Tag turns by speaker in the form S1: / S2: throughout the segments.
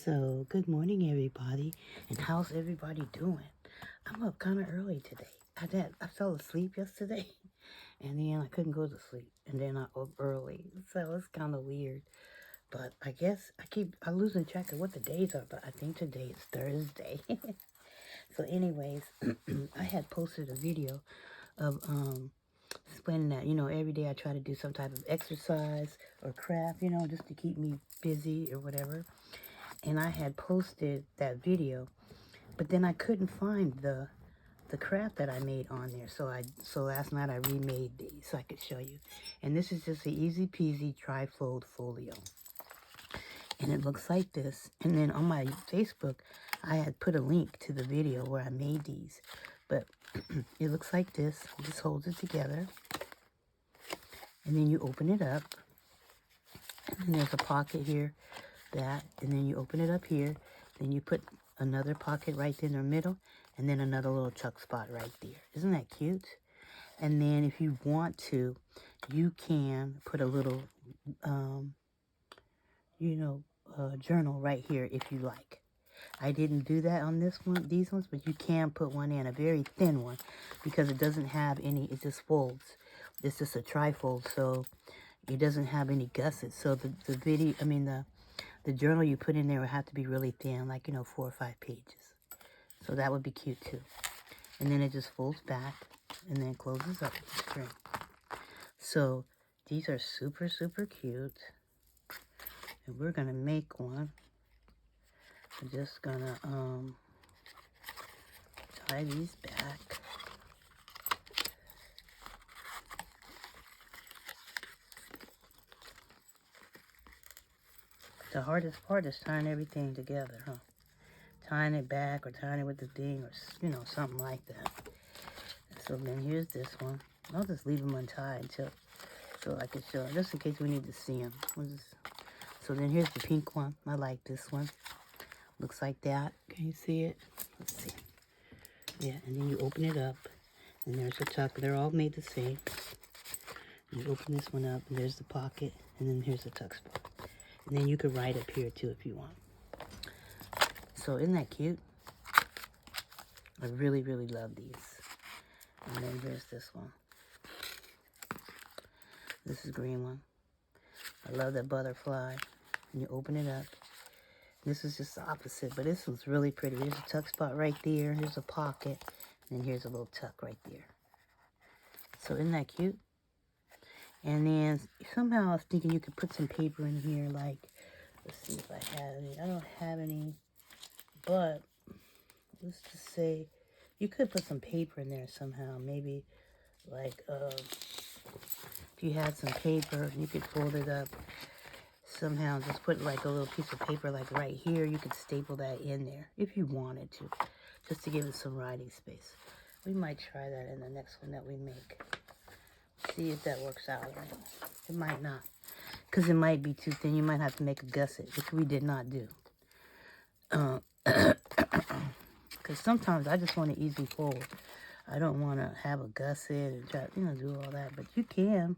S1: So, good morning, everybody. And how's everybody doing? I'm up kind of early today. I fell asleep yesterday, and then I couldn't go to sleep, and then I up early. So it's kind of weird. But I guess I'm losing track of what the days are. But I think today is Thursday. So, anyways, I had posted a video of explaining that every day I try to do some type of exercise or craft, just to keep me busy or whatever. And I had posted that video, but then I couldn't find the craft that I made on there. So last night I remade these so I could show you. And this is just an easy peasy tri-fold folio. And it looks like this. And then on my Facebook, I had put a link to the video where I made these. But it looks like this. Just holds it together. And then you open it up. And there's a pocket here. That, and then you open it up here, then you put another pocket right in the middle, and then another little tuck spot right there. Isn't that cute? And then if you want to, you can put a little journal right here if you like. I didn't do that on these ones, but you can put one in, a very thin one, because it doesn't have any, it just folds. It's just a trifold, so it doesn't have any gussets. So the journal you put in there will have to be really thin, like, 4 or 5 pages. So that would be cute, too. And then it just folds back and then closes up with the string. So these are super, super cute. And we're going to make one. I'm just going to tie these back. The hardest part is tying everything together, huh? Tying it back or tying it with the thing or, something like that. So then here's this one. I'll just leave them untied so I can show it, just in case we need to see them. So then here's the pink one. I like this one. Looks like that. Can you see it? Let's see. Yeah, and then you open it up, and there's a tuck. They're all made the same. You open this one up, and there's the pocket, and then here's the tuck spot. And then you could write up here, too, if you want. So isn't that cute? I really, really love these. And then here's this one. This is green one. I love that butterfly. And you open it up. This is just the opposite, but this one's really pretty. Here's a tuck spot right there. Here's a pocket. And then here's a little tuck right there. So isn't that cute? And then somehow I was thinking you could put some paper in here, like, let's see if I have any. I don't have any, but let's just say you could put some paper in there somehow. Maybe like if you had some paper, you could fold it up somehow. Just put like a little piece of paper like right here. You could staple that in there if you wanted to, just to give it some writing space. We might try that in the next one that we make. See if that works out right. It might not, because it might be too thin. You might have to make a gusset, which we did not do. Because sometimes I just want an easy fold. I don't want to have a gusset and try, do all that. But you can.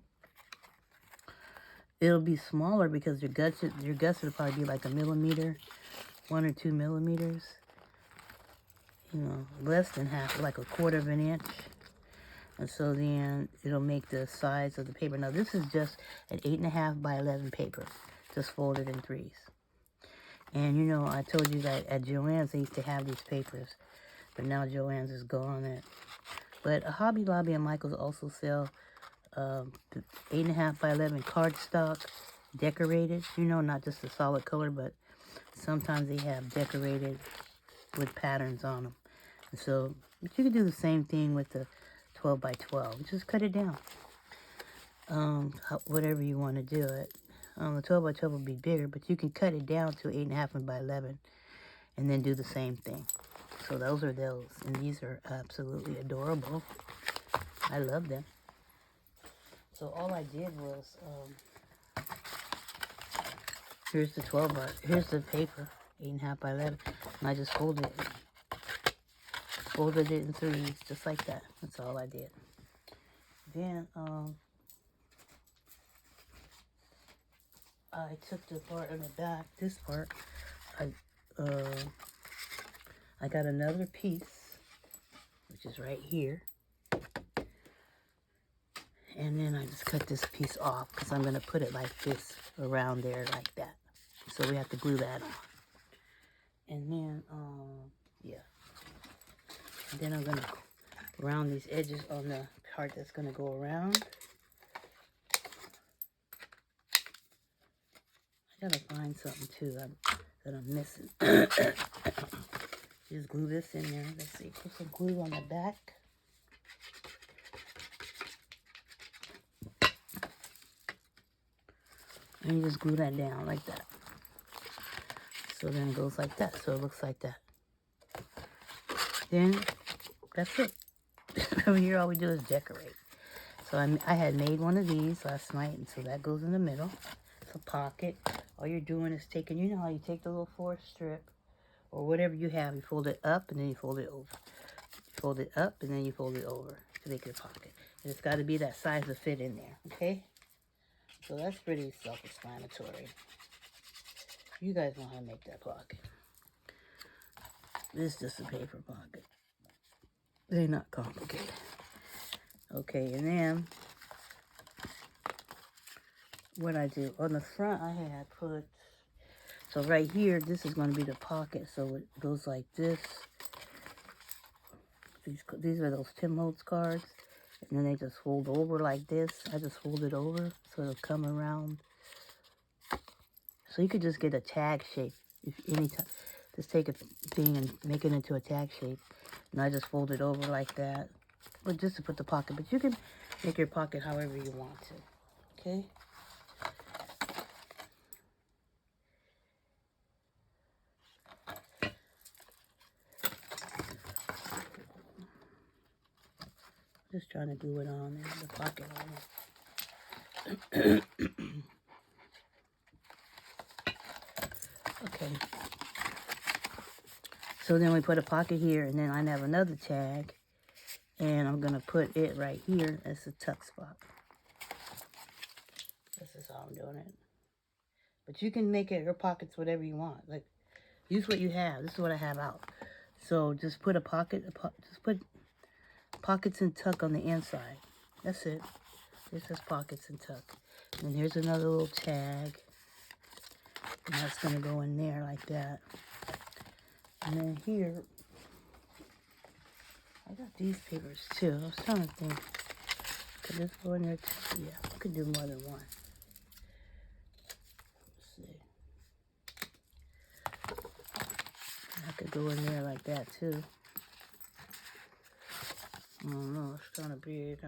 S1: It'll be smaller because your gusset will probably be like a millimeter, 1 or 2 millimeters. Less than half, like 1/4 of an inch. And so then it'll make the size of the paper. Now this is just an 8.5 by 11 paper, just folded in 3s. And I told you that at Joann's they used to have these papers, but now Joann's is gone. But Hobby Lobby and Michael's also sell the 8.5 by 11 cardstock, decorated. Not just a solid color, but sometimes they have decorated with patterns on them. And so you can do the same thing with the 12 by 12. Just cut it down. Whatever you want to do it. The 12 by 12 will be bigger, but you can cut it down to 8.5 by 11 and then do the same thing. So those are those. And these are absolutely adorable. I love them. So all I did was, here's the 12 by, here's the paper, 8.5 by 11. And I just folded it in 3s, just like that. That's all I did. Then, I took the part in the back, this part, I I got another piece, which is right here. And then I just cut this piece off because I'm going to put it like this around there like that. So we have to glue that on. And then, yeah. And then I'm going to round these edges on the part that's going to go around. I got to find something too that I'm missing. Just glue this in there. Let's see. Put some glue on the back. And you just glue that down like that. So then it goes like that. So it looks like that. Then that's it. Over here, all we do is decorate. So I had made one of these last night, and so that goes in the middle. It's a pocket. All you're doing is taking, you know how you take the little 4 strip or whatever you have, you fold it up and then you fold it over. You fold it up and then you fold it over to make your pocket. And it's got to be that size to fit in there, okay? So that's pretty self-explanatory. You guys know how to make that pocket. This is just a paper pocket. They're not complicated. Okay, and then what I do on the front, I had put, so right here, this is going to be the pocket. So it goes like this. These are those Tim Holtz cards. And then they just fold over like this. I just fold it over so it'll come around. So you could just get a tag shape if anytime. Just take a thing and make it into a tag shape. And I just fold it over like that. But just to put the pocket. But you can make your pocket however you want to. Okay? Just trying to glue it on there, the pocket on it. Okay. So then we put a pocket here, and then I have another tag, and I'm gonna put it right here as the tuck spot. This is how I'm doing it. But you can make it your pockets whatever you want. Like, use what you have. This is what I have out. So just put a pocket, just put pockets and tuck on the inside. That's it. This is pockets and tuck. And here's another little tag. And that's going to go in there like that. And then here, I got these papers too. I was trying to think. Could this go in there too? Yeah, I could do more than one. Let's see. I could go in there like that too. I don't know, it's kind of big.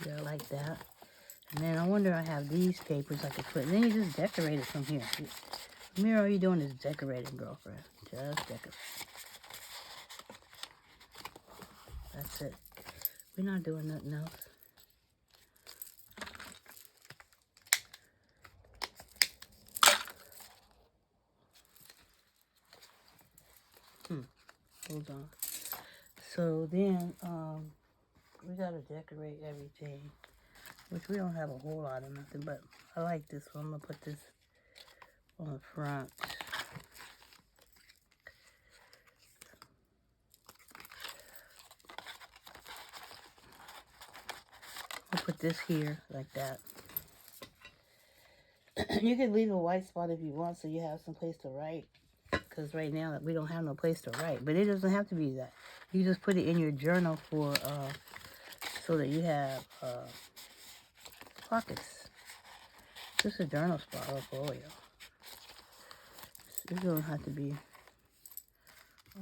S1: Yeah, like that. And then I wonder, I have these papers I could put. And then you just decorate it from here. From here, all you're doing is decorating, girlfriend. Just decorate. That's it. We're not doing nothing else. Hold on. So then, we gotta decorate everything. Which we don't have a whole lot of nothing, but I like this one. I'm gonna put this on the front. I'll put this here like that. You can leave a white spot if you want, so you have some place to write. Because right now we don't have no place to write, but it doesn't have to be that. You just put it in your journal for so that you have pockets. Just a journal spot or folio. It doesn't have to be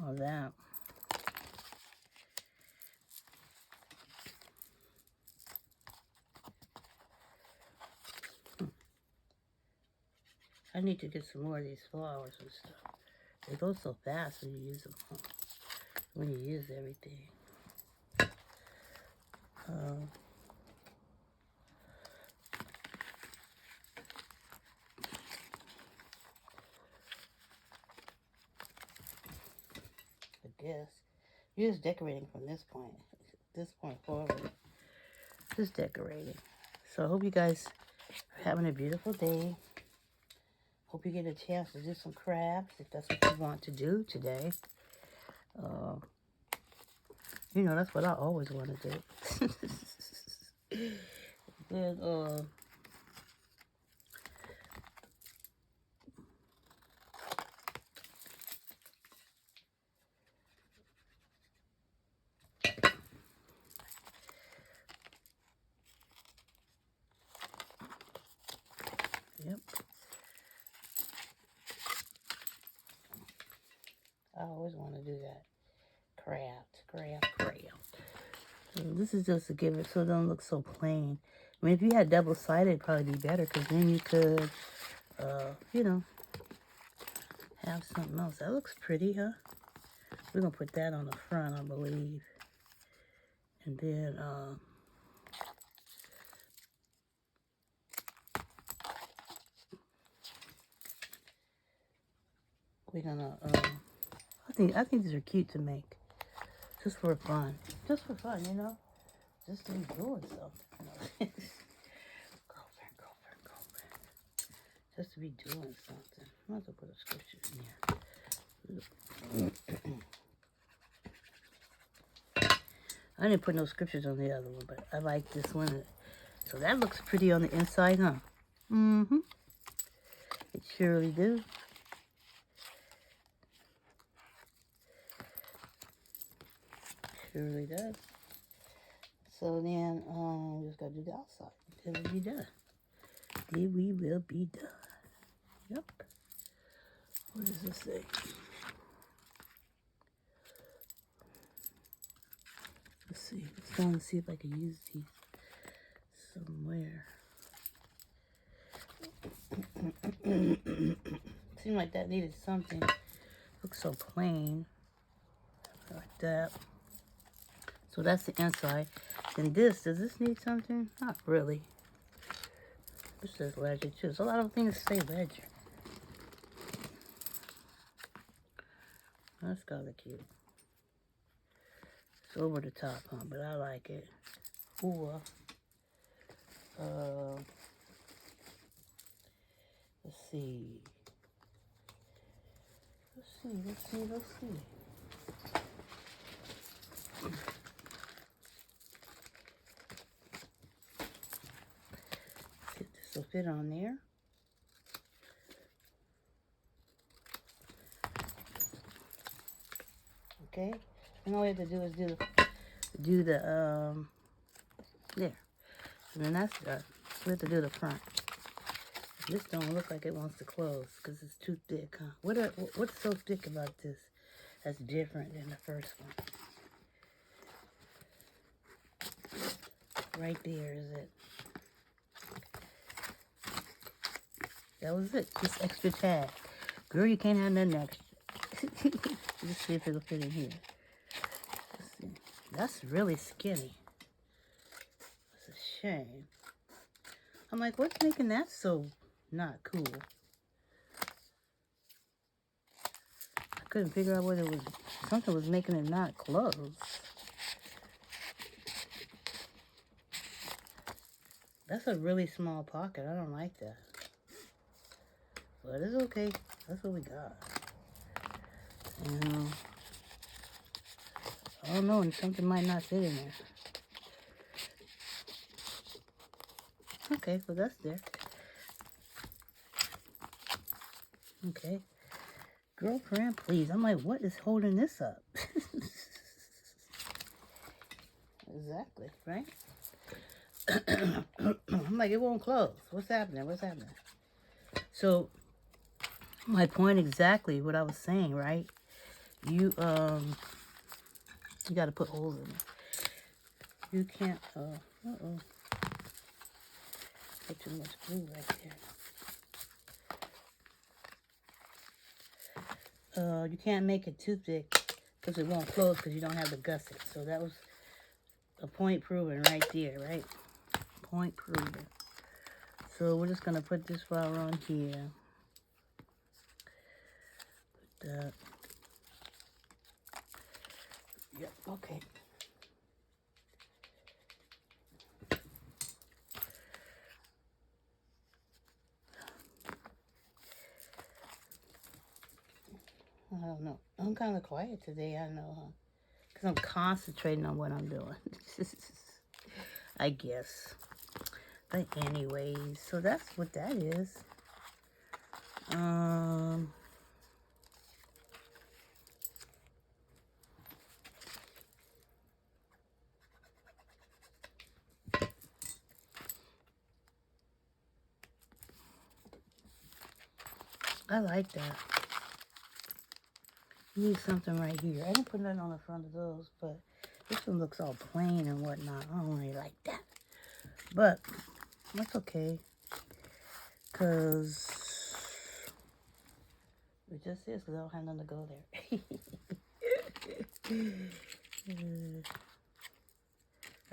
S1: all that. I need to get some more of these flowers and stuff. They go so fast when you use them. When you use everything. I guess. You're just decorating from this point forward. Just decorating. So I hope you guys are having a beautiful day. Hope you get a chance to do some crafts if that's what you want to do today. You know, that's what I always want to do. Then, yep. I always want to do that. Craft. So this is just to give it so it don't look so plain. I mean, if you had double-sided, it'd probably be better because then you could, you know, have something else. That looks pretty, huh? We're going to put that on the front, I believe. And then, we're going to, I think these are cute to make. Just for fun. Just for fun, you know? Just to be doing something. Girlfriend. Just to be doing something. Might as well put a scripture in here. I didn't put no scriptures on the other one, but I like this one. So that looks pretty on the inside, huh? Mm-hmm. It surely do. Surely does. So then, just gotta do the outside. Then we'll be done. Then we will be done. Yep. What does this say? Let's see. Let's try and see if I can use these somewhere. Seemed like that needed something. Looks so plain. Like that. So that's the inside. And this, does this need something? Not really. This says ledger too. There's a lot of things say ledger. That's kind of cute. It's over the top, huh? But I like it. Or, let's see. Let's see. This will fit on there. Okay. And all we have to do is do the there. And then that's done. We have to do the front. This don't look like it wants to close because it's too thick, huh? What's so thick about this that's different than the first one? Right there is it. That was it. Just extra tag. Girl, you can't have nothing extra. Let's see if it'll fit in here. Let's see. That's really skinny. It's a shame. I'm like, what's making that so not cool? I couldn't figure out what it was. Something was making it not close. That's a really small pocket. I don't like that. But it's okay. That's what we got. And, I don't know, and something might not fit in there. Okay, well that's there. Okay. Girlfriend, please. I'm like, what is holding this up? Exactly, right? I'm like, it won't close. What's happening? So, my point exactly, what I was saying, right? You got to put holes in it. You can't, put too much glue right there. You can't make it too thick because it won't close because you don't have the gusset. So that was a point proven right there, right? Point proven. So we're just going to put this flower on here. Put that. Yep, okay. I don't know. I'm kind of quiet today, I know, huh? Because I'm concentrating on what I'm doing. I guess. But anyways, so that's what that is. I like that. You need something right here. I didn't put nothing on the front of those, but this one looks all plain and whatnot. I don't really like that. But that's okay. Because it just is, because I don't have nothing to go there.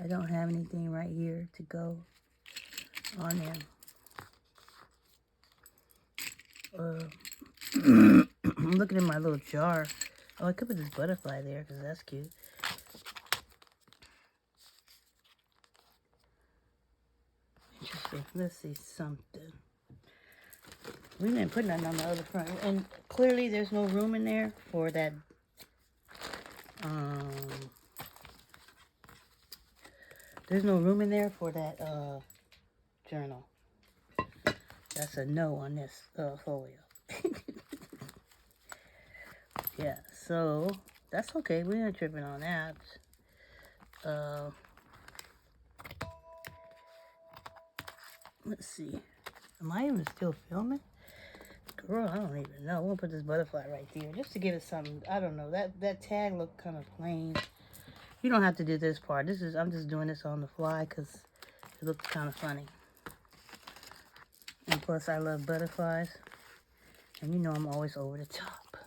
S1: I don't have anything right here to go on there. I'm looking in my little jar. Oh, I could put this butterfly there because that's cute. Interesting. Let's see something. We didn't put nothing on the other front. And clearly there's no room in there for that. There's no room in there for that journal. That's a no on this folio. Yeah, so that's okay. We're not tripping on that. Let's see. Am I even still filming? Girl, I don't even know. We'll put this butterfly right there just to give it something. I don't know. That tag looked kind of plain. You don't have to do this part. I'm just doing this on the fly because it looks kind of funny. And plus, I love butterflies. And you know I'm always over the top.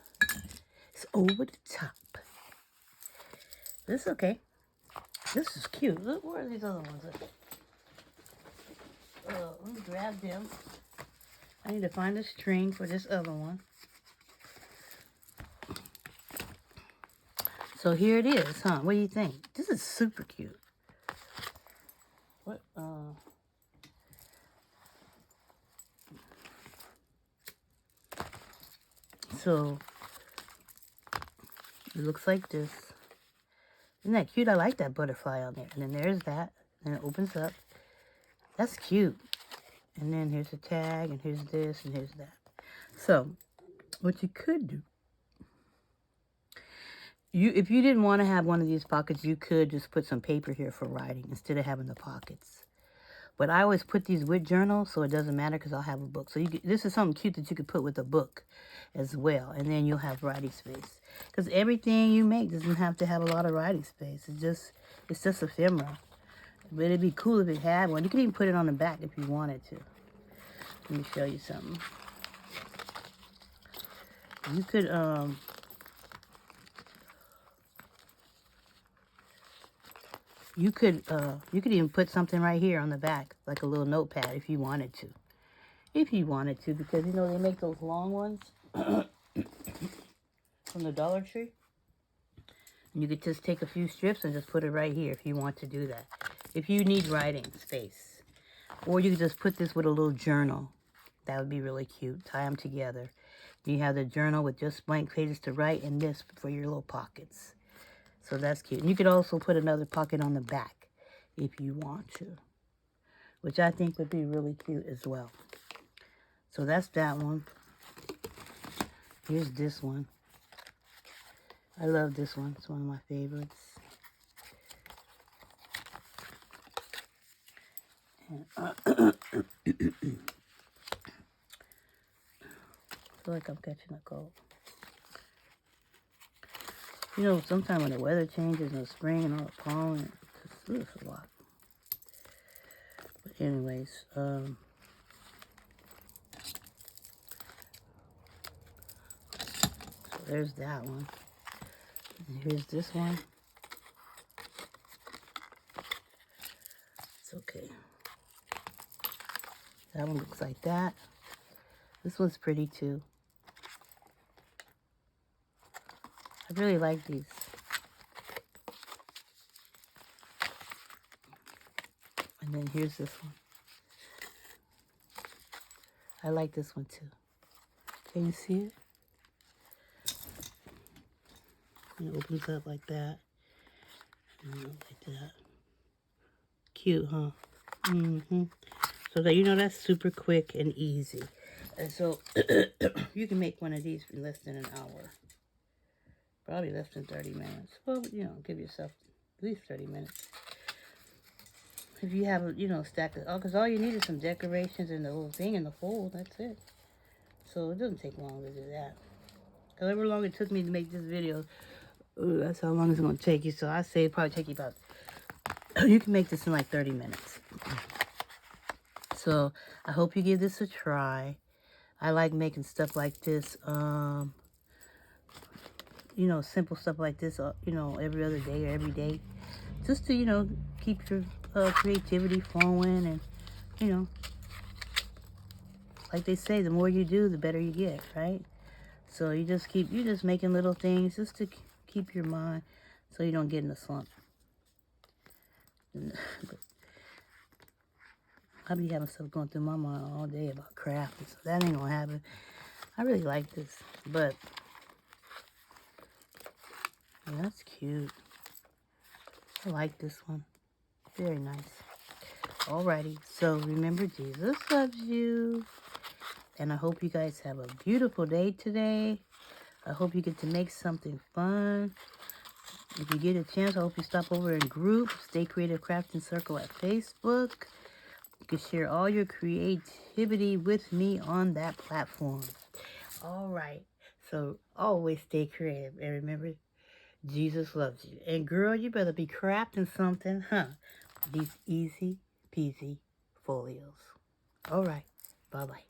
S1: It's over the top. This is okay. This is cute. Look, where are these other ones at? Let me grab them. I need to find a string for this other one. So here it is, huh? What do you think? This is super cute. What, So, it looks like this. Isn't that cute? I like that butterfly on there. And then there's that. And it opens up. That's cute. And then here's a tag, and here's this, and here's that. So, what you could do, if you didn't want to have one of these pockets, you could just put some paper here for writing instead of having the pockets. But I always put these with journals, so it doesn't matter because I'll have a book. So this is something cute that you could put with a book as well, and then you'll have writing space. Because everything you make doesn't have to have a lot of writing space. It's just ephemera. But it'd be cool if it had one. You could even put it on the back if you wanted to. Let me show you something. You could you could even put something right here on the back, like a little notepad if you wanted to. If you wanted to, because you know they make those long ones from the Dollar Tree. And you could just take a few strips and just put it right here if you want to do that. If you need writing space. Or you could just put this with a little journal. That would be really cute. Tie them together. You have the journal with just blank pages to write and this for your little pockets. So that's cute. And you could also put another pocket on the back if you want to, which I think would be really cute as well. So that's that one. Here's this one. I love this one. It's one of my favorites. And, I feel like I'm catching a cold. You know, sometimes when the weather changes in the spring and all the pollen, it's a lot. But anyways, so there's that one. And here's this one. It's okay. That one looks like that. This one's pretty too. I really like these. And then here's this one. I like this one too. Can you see it? It opens up like that. And like that. Cute, huh? So that, you know, that's super quick and easy. And so you can make one of these in less than an hour. Probably less than 30 minutes. Well, you know, give yourself at least 30 minutes. If you have a, you know, stack of, oh, because all you need is some decorations and the whole thing in the fold. That's it. So it doesn't take long to do that. However long it took me to make this video, that's how long it's going to take you. So I say it probably take you about, you can make this in like 30 minutes. So I hope you give this a try. I like making stuff like this, you know, simple stuff like this, you know, every other day or every day. Just to, you know, keep your creativity flowing and, you know, like they say, the more you do, the better you get, right? So you're just making little things just to keep your mind so you don't get in a slump. But I be having stuff going through my mind all day about crafting, so that ain't gonna happen. I really like this, but yeah, that's cute. I like this one. Very nice. Alrighty, so remember, Jesus loves you. And I hope you guys have a beautiful day today. I hope you get to make something fun. If you get a chance, I hope you stop over in group. Stay Creative Crafting Circle at Facebook. You can share all your creativity with me on that platform. Alright, so always stay creative. And remember, Jesus loves you. And girl, you better be crafting something, huh? These easy peasy folios. Alright, bye-bye.